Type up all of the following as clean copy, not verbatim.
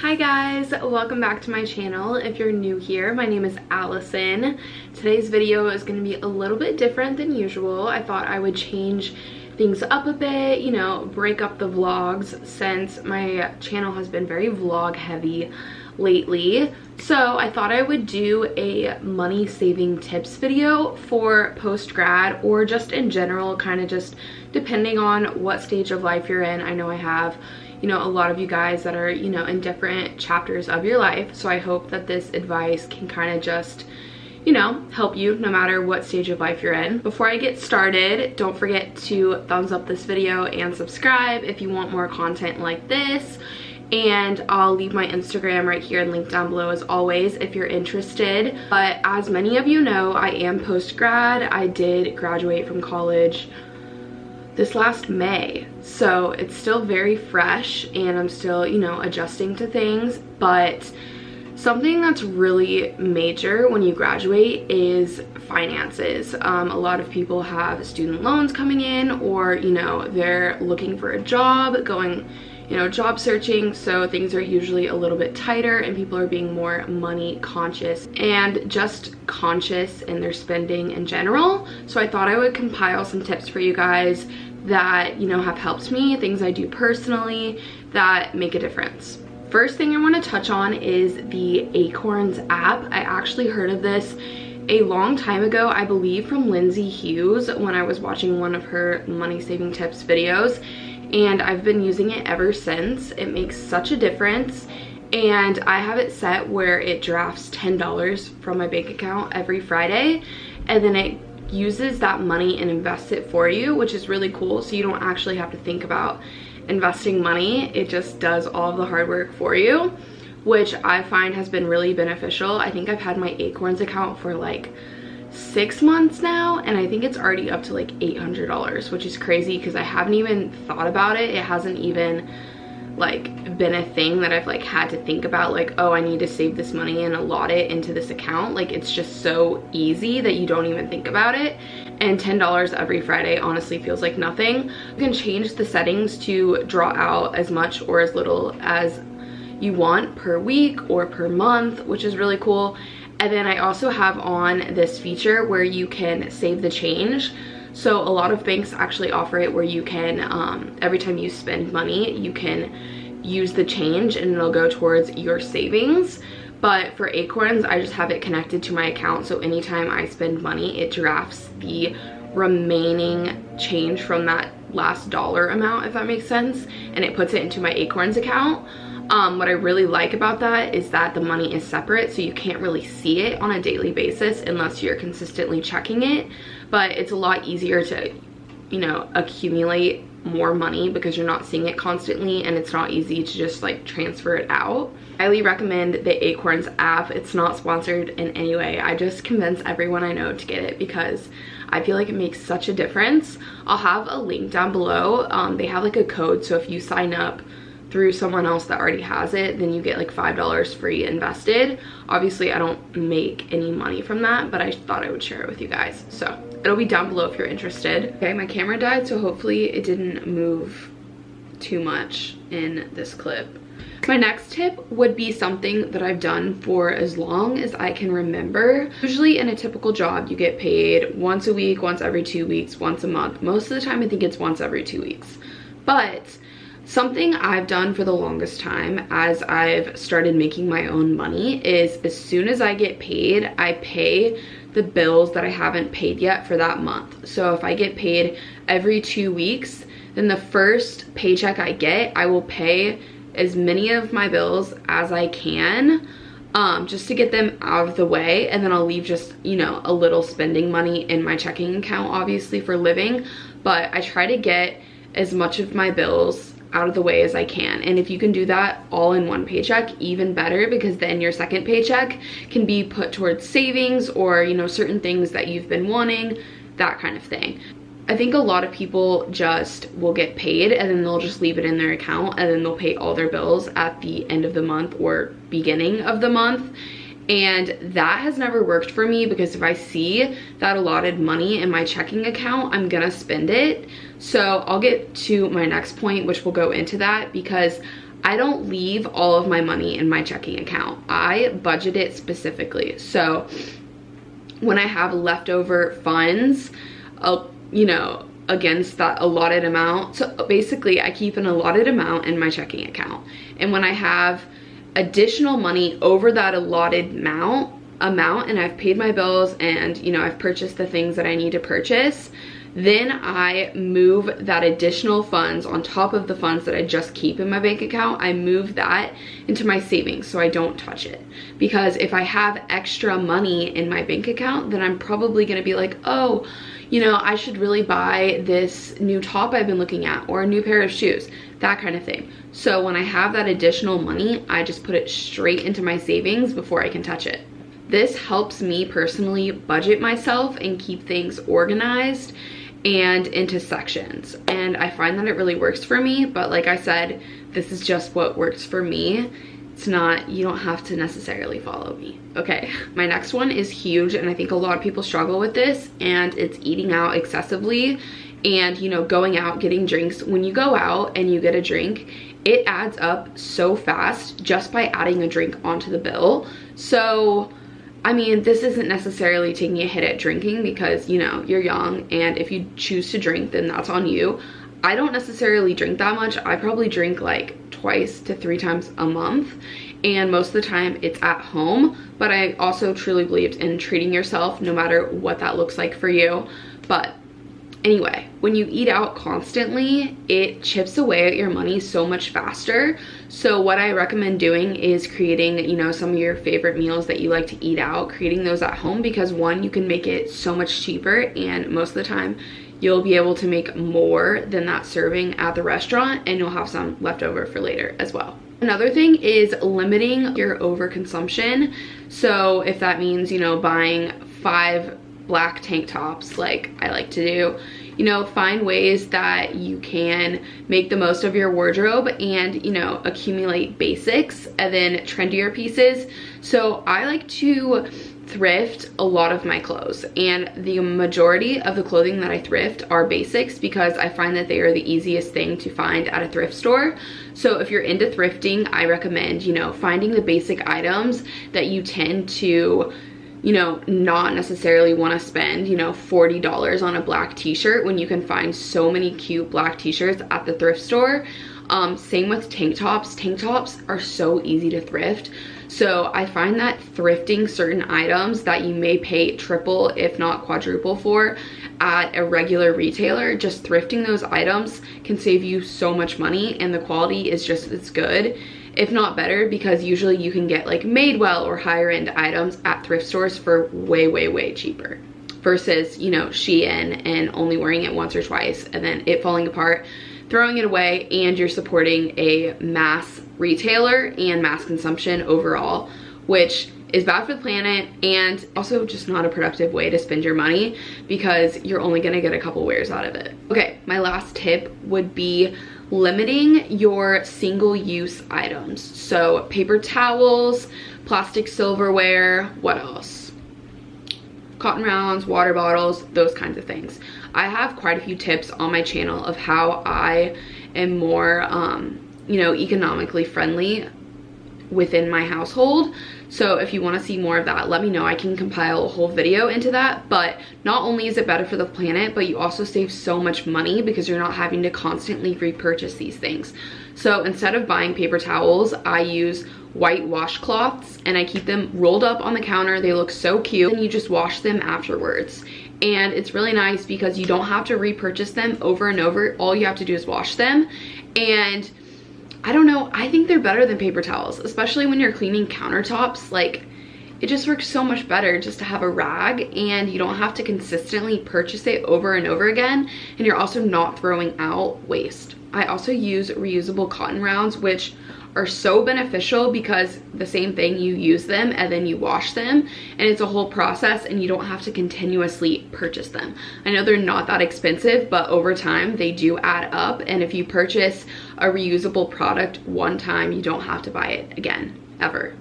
Hi guys, welcome back to my channel. If you're new here, my name is Allison. Today's video is going to be a little bit different than usual. I thought I would change things up a bit, you know, break up the vlogs since my channel has been very vlog heavy lately. So I thought I would do a money saving tips video for post-grad, or just in general, kind of just depending on what stage of life you're in. I know I have, you know, a lot of you guys that are, you know, in different chapters of your life. So I hope that this advice can kind of just, you know, help you no matter what stage of life you're in. Before I get started, don't forget to thumbs up this video and subscribe if you want more content like this. And I'll leave my Instagram right here and link down below as always if you're interested. But as many of you know, I am post-grad. I did graduate from college this last May, so it's still very fresh and I'm still, you know, adjusting to things. But something that's really major when you graduate is finances. A lot of people have student loans coming in, or, you know, they're looking for a job, going, you know, job searching, so things are usually a little bit tighter and people are being more money conscious and just conscious in their spending in general. So I thought I would compile some tips for you guys that, you know, have helped me, things I do personally that make a difference. First thing I want to touch on is the Acorns app. I actually heard of this a long time ago, I believe from Lindsay Hughes, when I was watching one of her money saving tips videos, and I've been using it ever since. It makes such a difference, and I have it set where it drafts $10 from my bank account every Friday, and then it uses that money and invests it for you, which is really cool. So you don't actually have to think about investing money. It just does all of the hard work for you, which I find has been really beneficial. I think I've had my Acorns account for like 6 months now, and I think it's already up to like $800, which is crazy because I haven't even thought about it. It hasn't even like been a thing that I've like had to think about, like, oh, I need to save this money and allot it into this account. Like, it's just so easy that you don't even think about it. And $10 every Friday honestly feels like nothing. You can change the settings to draw out as much or as little as you want per week or per month, which is really cool. And then I also have on this feature where you can save the change. So a lot of banks actually offer it where you can, every time you spend money, you can use the change and it'll go towards your savings. But for Acorns, I just have it connected to my account. So anytime I spend money, it drafts the remaining change from that last dollar amount, if that makes sense, and it puts it into my Acorns account. What I really like about that is that the money is separate, so you can't really see it on a daily basis unless you're consistently checking it. But it's a lot easier to, you know, accumulate more money because you're not seeing it constantly, and it's not easy to just like transfer it out. I highly recommend the Acorns app. It's not sponsored in any way. I just convince everyone I know to get it because I feel like it makes such a difference. I'll have a link down below. They have like a code, so if you sign up through someone else that already has it, then you get like $5 free invested. Obviously I don't make any money from that, but I thought I would share it with you guys. So it'll be down below if you're interested. Okay, my camera died, so hopefully it didn't move too much in this clip. My next tip would be something that I've done for as long as I can remember. Usually in a typical job, you get paid once a week, once every 2 weeks, once a month. Most of the time I think it's once every 2 weeks. But something I've done for the longest time as I've started making my own money is as soon as I get paid, I pay the bills that I haven't paid yet for that month. So if I get paid every 2 weeks, then the first paycheck I get, I will pay as many of my bills as I can, just to get them out of the way, and then I'll leave just, you know, a little spending money in my checking account, obviously for living. But I try to get as much of my bills out of the way as I can, and if you can do that all in one paycheck, even better, because then your second paycheck can be put towards savings or, you know, certain things that you've been wanting, that kind of thing. I think a lot of people just will get paid and then they'll just leave it in their account, and then they'll pay all their bills at the end of the month or beginning of the month. And that has never worked for me, because if I see that allotted money in my checking account, I'm gonna spend it. So I'll get to my next point, which will go into that, because I don't leave all of my money in my checking account. I budget it specifically. So when I have leftover funds, you know, against that allotted amount, so basically I keep an allotted amount in my checking account. And when I have additional money over that allotted amount and I've paid my bills and, you know, I've purchased the things that I need to purchase, then I move that additional funds on top of the funds that I just keep in my bank account. I move that into my savings so I don't touch it. Because if I have extra money in my bank account, then I'm probably gonna be like, oh, you know, I should really buy this new top I've been looking at, or a new pair of shoes, that kind of thing. So when I have that additional money, I just put it straight into my savings before I can touch it. This helps me personally budget myself and keep things organized and into sections. And I find that it really works for me, but like I said, this is just what works for me. It's not, you don't have to necessarily follow me. Okay, my next one is huge, and I think a lot of people struggle with this, and it's eating out excessively and, you know, going out, getting drinks. When you go out and you get a drink, it adds up so fast just by adding a drink onto the bill. So I mean, this isn't necessarily taking a hit at drinking because, you know, you're young, and if you choose to drink, then that's on you. I don't necessarily drink that much. I probably drink like 2 to 3 times a month, and most of the time it's at home. But I also truly believe in treating yourself no matter what that looks like for you. But anyway, when you eat out constantly, it chips away at your money so much faster. So what I recommend doing is creating, you know, some of your favorite meals that you like to eat out, creating those at home, because one, you can make it so much cheaper, and most of the time you'll be able to make more than that serving at the restaurant, and you'll have some left over for later as well. Another thing is limiting your overconsumption. So if that means, you know, buying 5 black tank tops like I like to do, you know, find ways that you can make the most of your wardrobe and, you know, accumulate basics and then trendier pieces. So I like to thrift a lot of my clothes, and the majority of the clothing that I thrift are basics because I find that they are the easiest thing to find at a thrift store. So if you're into thrifting, I recommend, you know, finding the basic items that you tend to, you know, not necessarily want to spend, you know, $40 on a black t-shirt when you can find so many cute black t-shirts at the thrift store. Same with tank tops. Tank tops are so easy to thrift. So I find that thrifting certain items that you may pay triple, if not quadruple for at a regular retailer, just thrifting those items can save you so much money, and the quality is just as good, if not better, because usually you can get like Madewell or higher end items at thrift stores for way cheaper versus, you know, Shein and only wearing it once or twice and then it falling apart, throwing it away, and you're supporting a mass retailer and mass consumption overall, which is bad for the planet and also just not a productive way to spend your money because you're only gonna get a couple wears out of it. Okay, my last tip would be limiting your single-use items. So paper towels, plastic silverware, what else? Cotton rounds, water bottles, those kinds of things. I have quite a few tips on my channel of how I am more, you know, economically friendly within my household. So if you want to see more of that, let me know. I can compile a whole video into that. But not only is it better for the planet, but you also save so much money because you're not having to constantly repurchase these things. So instead of buying paper towels, I use white washcloths and I keep them rolled up on the counter. They look so cute, and you just wash them afterwards. And it's really nice because you don't have to repurchase them over and over. All you have to do is wash them. And I don't know, I think they're better than paper towels, especially when you're cleaning countertops. Like, it just works so much better just to have a rag, and you don't have to consistently purchase it over and over again, and you're also not throwing out waste. I also use reusable cotton rounds, which are so beneficial because the same thing, you use them and then you wash them, and it's a whole process and you don't have to continuously purchase them. I know they're not that expensive, but over time they do add up, and if you purchase a reusable product one time, you don't have to buy it again, ever.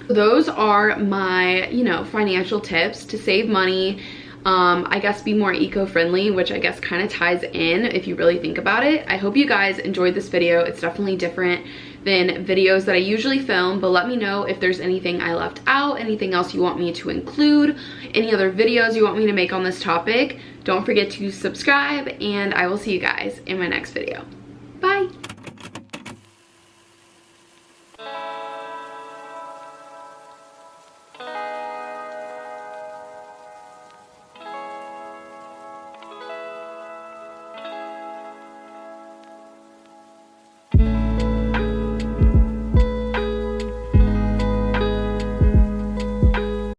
Those are my, you know, financial tips to save money. I guess be more eco-friendly, which I guess kind of ties in if you really think about it. I hope you guys enjoyed this video. It's definitely different than videos that I usually film, but let me know if there's anything I left out, anything else you want me to include, any other videos you want me to make on this topic. Don't forget to subscribe, and I will see you guys in my next video.